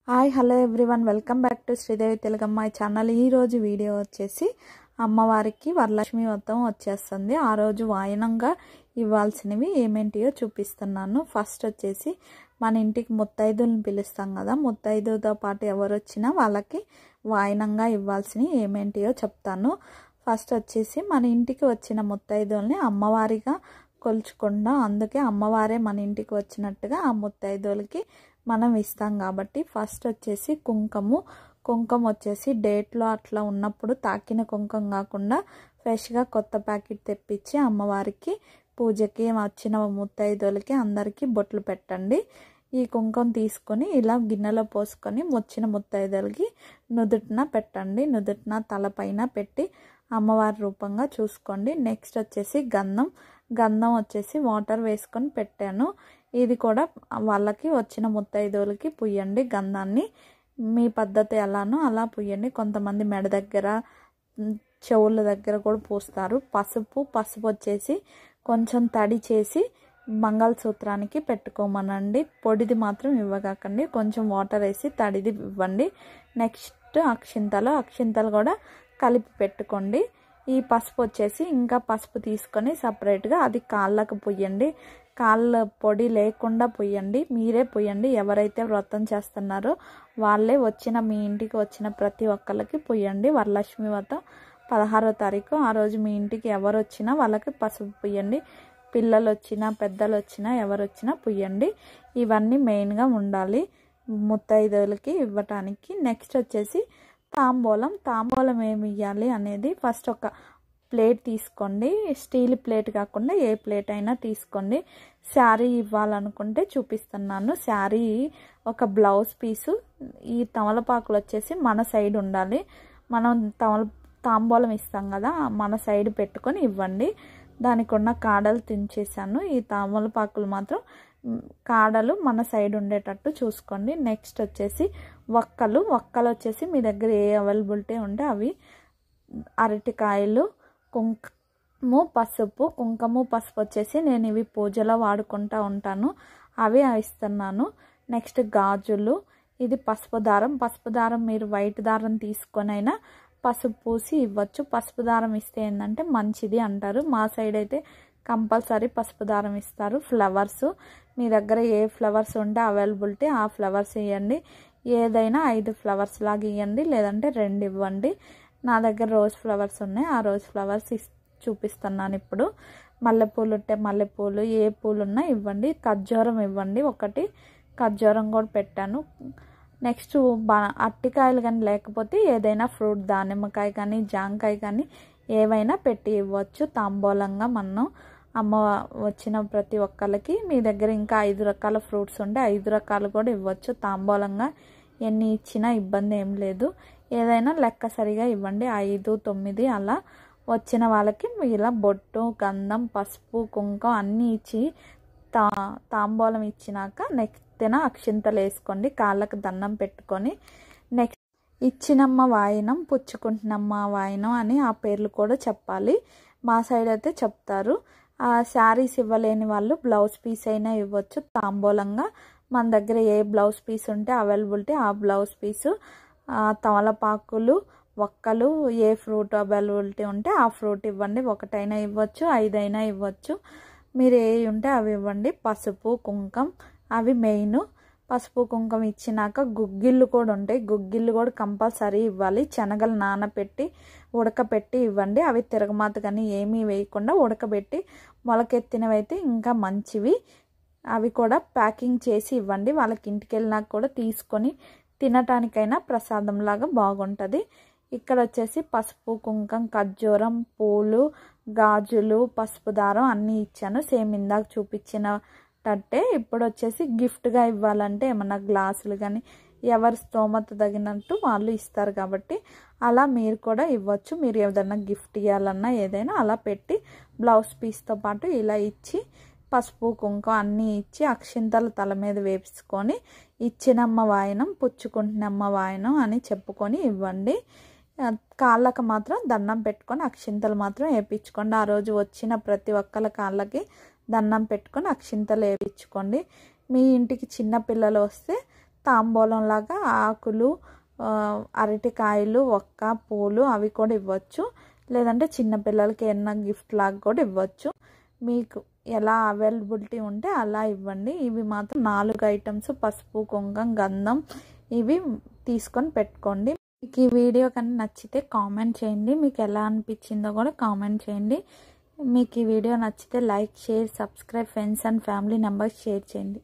Hi hello everyone welcome back to Sridevi తెలుగమ్మాయి channel. ఈరోజు video వచ్చేసి అమ్మవారికి వరలక్ష్మి వ్రతం వచ్చేస్తుంది. ఆ రోజు వాయనంగా ఇవ్వాల్సినవి ఏమేంటియో చూపిస్తున్నాను. ఫస్ట్ వచ్చేసి మన ఇంటికి ముత్తైదులను పిలుస్తాం కదా, ముత్తైదుతో పాటు ఎవరు వచ్చినా వాళ్ళకి వాయనంగా ఇవ్వాల్సినవి ఏమేంటియో చెప్తాను. ఫస్ట్ వచ్చేసి మన ఇంటికి వచ్చిన ముత్తైదుల్ని అమ్మవారిగా కొలుచుకుండా, అందుకే అమ్మవారే మన ఇంటికి వచ్చినట్టుగా ఆ ముత్తైదులకి మనం ఇస్తాం కాబట్టి ఫస్ట్ వచ్చేసి కుంకుమ వచ్చేసి డేట్లో అట్లా ఉన్నప్పుడు తాకిన కుంకుమ కాకుండా ఫ్రెష్గా కొత్త ప్యాకెట్ తెప్పించి అమ్మవారికి పూజకి వచ్చిన ముత్తైదులకి అందరికీ బొట్లు పెట్టండి. ఈ కుంకుమ తీసుకొని ఇలా గిన్నెలో పోసుకొని వచ్చిన ముత్తైదులకి నుదుటిన పెట్టండి. నుదుటిన తలపైన పెట్టి అమ్మవారి రూపంగా చూసుకోండి. నెక్స్ట్ వచ్చేసి గంధం వచ్చేసి వాటర్ వేసుకొని పెట్టాను. ఇది కూడా వాళ్ళకి వచ్చిన ముత్తైదులకి పుయ్యండి. గంధాన్ని మీ పద్ధతి ఎలానో అలా పుయ్యండి. కొంతమంది మెడ దగ్గర చెవుల దగ్గర కూడా పూస్తారు. పసుపు వచ్చేసి కొంచెం తడి చేసి మంగళసూత్రానికి పెట్టుకోమనండి. పొడిది మాత్రం కొంచెం వాటర్ వేసి తడిది ఇవ్వండి. నెక్స్ట్ అక్షింతలు కూడా కలిపి పెట్టుకోండి. ఈ పసుపు వచ్చేసి ఇంకా పసుపు తీసుకొని సపరేట్గా అది కాళ్ళకు పుయ్యండి. కాళ్ళ పొడి లేకుండా పుయ్యండి, మీరే పుయ్యండి. ఎవరైతే వ్రతం చేస్తున్నారో వాళ్ళే మీ ఇంటికి వచ్చిన ప్రతి ఒక్కరికి పుయ్యండి. వరలక్ష్మి వ్రతం 16వ తారీఖు ఆ రోజు మీ ఇంటికి ఎవరు వచ్చినా వాళ్ళకి పసుపు పుయ్యండి. పిల్లలు వచ్చినా పెద్దలు వచ్చినా ఎవరు వచ్చినా పుయ్యండి. ఇవన్నీ మెయిన్గా ఉండాలి ముత్తైదులకి ఇవ్వటానికి. నెక్స్ట్ వచ్చేసి తాంబూలం ఏమి ఇవ్వాలి అనేది ఫస్ట్ ఒక ప్లేట్ తీసుకోండి. స్టీల్ ప్లేట్ కాకుండా ఏ ప్లేట్ అయినా తీసుకోండి. శారీ ఇవ్వాలనుకుంటే చూపిస్తున్నాను. శారీ ఒక బ్లౌజ్ పీసు. ఈ తమలపాకులు వచ్చేసి మన సైడ్ ఉండాలి. మనం తాంబూలం ఇస్తాం కదా, మన సైడ్ పెట్టుకొని ఇవ్వండి. దానికి ఉన్న కాడలు తుంచేసాను. ఈ తమలపాకులు మాత్రం కాడలు మన సైడ్ ఉండేటట్టు చూసుకోండి. నెక్స్ట్ వచ్చేసి వక్కలు వచ్చేసి మీ దగ్గర ఏ అవైలబిలిటీ ఉంటే అవి. అరటికాయలు, కుంకుమ పసుపు వచ్చేసి నేను ఇవి పూజలో వాడుకుంటూ ఉంటాను, అవి ఇస్తున్నాను. నెక్స్ట్ గాజులు, ఇది పసుపు దారం మీరు వైట్ దారం తీసుకొని అయినా పసుపు పూసి ఇవ్వచ్చు. పసుపు దారం ఇస్తే ఏంటంటే మంచిది అంటారు. మా సైడ్ అయితే కంపల్సరీ పసుపు దారం ఇస్తారు. ఫ్లవర్స్ మీ దగ్గర ఏ ఫ్లవర్స్ ఉంటే అవైలబిలిటీ ఆ ఫ్లవర్స్ ఇవ్వండి. ఏదైనా 5 ఫ్లవర్స్ లాగా ఇవ్వండి, లేదంటే 2 ఇవ్వండి. నా దగ్గర రోజ్ ఫ్లవర్స్ ఉన్నాయి, ఆ రోజ్ ఫ్లవర్స్ చూపిస్తున్నాను ఇప్పుడు. మల్లెపూలు ఉంటే మల్లెపూలు, ఏ పూలు ఉన్నా ఇవ్వండి. ఖర్జూరం ఇవ్వండి, ఒకటి ఖర్జూరం కూడా పెట్టాను. నెక్స్ట్ అట్టికాయలు కానీ లేకపోతే ఏదైనా ఫ్రూట్, దానిమ్మకాయ కానీ జాంకాయ కానీ ఏవైనా పెట్టి ఇవ్వచ్చు తాంబూలంగా. మనం అమ్మ వచ్చిన ప్రతి ఒక్కరికి మీ దగ్గర ఇంకా 5 రకాల ఫ్రూట్స్ ఉంటే 5 రకాలు కూడా ఇవ్వచ్చు తాంబూలంగా. ఎన్ని ఇచ్చినా ఇబ్బంది ఏం లేదు. ఏదైనా లెక్క సరిగా ఇవ్వండి. 5, 9 అలా వచ్చిన వాళ్ళకి ఇలా బొట్టు, గంధం, పసుపు, కుంకుమ అన్నీ ఇచ్చి తాంబూలం ఇచ్చినాక నెక్స్ట్ అక్షింతలు వేసుకోండి. కాళ్ళకు దండం పెట్టుకొని నెక్స్ట్ ఇచ్చినమ్మ వాయనం, పుచ్చుకుంటున్నమ్మ వాయనం అని ఆ పేర్లు కూడా చెప్పాలి. మా సైడ్ అయితే చెప్తారు. శారీస్ ఇవ్వలేని వాళ్ళు బ్లౌజ్ పీస్ అయినా ఇవ్వచ్చు తాంబూలంగా. మన దగ్గర ఏ బ్లౌజ్ పీస్ ఉంటే అవైలబిలిటీ ఆ బ్లౌజ్ పీసు, తమలపాకులు, వక్కలు, ఏ ఫ్రూట్ అవైలబిలిటీ ఉంటే ఆ ఫ్రూట్ ఇవ్వండి. 1 అయినా ఇవ్వచ్చు, 5 అయినా ఇవ్వచ్చు. మీరు ఏ ఉంటే అవి ఇవ్వండి. పసుపు కుంకుమ అవి మెయిన్. పసుపు కుంకుమ ఇచ్చినాక గుగ్గిళ్ళు కూడా ఉంటాయి, గుగ్గిళ్ళు కూడా కంపల్సరీ ఇవ్వాలి. శనగలు నానబెట్టి ఉడకబెట్టి ఇవ్వండి. అవి తిరగమాత కానీ ఏమీ వేయకుండా ఉడకబెట్టి మొలకెత్తినవైతే ఇంకా మంచివి. అవి కూడా ప్యాకింగ్ చేసి ఇవ్వండి. వాళ్ళకి ఇంటికి వెళ్ళినాక కూడా తీసుకొని తినటానికైనా ప్రసాదంలాగా బాగుంటుంది. ఇక్కడ వచ్చేసి పసుపు కుంకుమ, ఖర్జూరం, పూలు, గాజులు, పసుపు దారం అన్నీ ఇచ్చాను సేమ్ ఇందాక చూపించినట్టే. ఇప్పుడు వచ్చేసి గిఫ్ట్గా ఇవ్వాలంటే ఏమన్నా గ్లాసులు కానీ ఎవరి స్తోమత తగినట్టు వాళ్ళు ఇస్తారు కాబట్టి అలా మీరు కూడా ఇవ్వచ్చు. మీరు ఏదైనా గిఫ్ట్ ఇవ్వాలన్నా ఏదైనా అలా పెట్టి బ్లౌజ్ పీస్తో పాటు ఇలా ఇచ్చి పసుపు కుంకుమ అన్నీ ఇచ్చి అక్షింతలు తల మీద వేసుకొని ఇచ్చినమ్మ వాయనం, పుచ్చుకుంటున్నమ్మ వాయనం అని చెప్పుకొని ఇవ్వండి. కాళ్ళకు మాత్రం దండం పెట్టుకొని అక్షింతలు మాత్రం వేయించుకోండి. ఆ రోజు వచ్చిన ప్రతి ఒక్కళ్ళ కాళ్ళకి దండం పెట్టుకొని అక్షింతలు వేయించుకోండి. మీ ఇంటికి చిన్న పిల్లలు వస్తే తాంబూలం లాగా ఆకులు, అరటికాయలు, ఒక్క, పూలు అవి కూడా ఇవ్వచ్చు. లేదంటే చిన్నపిల్లలకి ఏమన్నా గిఫ్ట్ లాగా కూడా ఇవ్వచ్చు. మీకు ఎలా అవైలబిలిటీ ఉంటే అలా ఇవ్వండి. ఇవి మాత్రం 4 ఐటమ్స్, పసుపు, కుంకుమ, గంధం ఇవి తీసుకొని పెట్టుకోండి. మీకు ఈ వీడియో కానీ నచ్చితే కామెంట్ చేయండి. మీకు ఎలా అనిపించిందో కూడా కామెంట్ చేయండి. మీకు ఈ వీడియో నచ్చితే like, share, subscribe, friends and family members share చేయండి.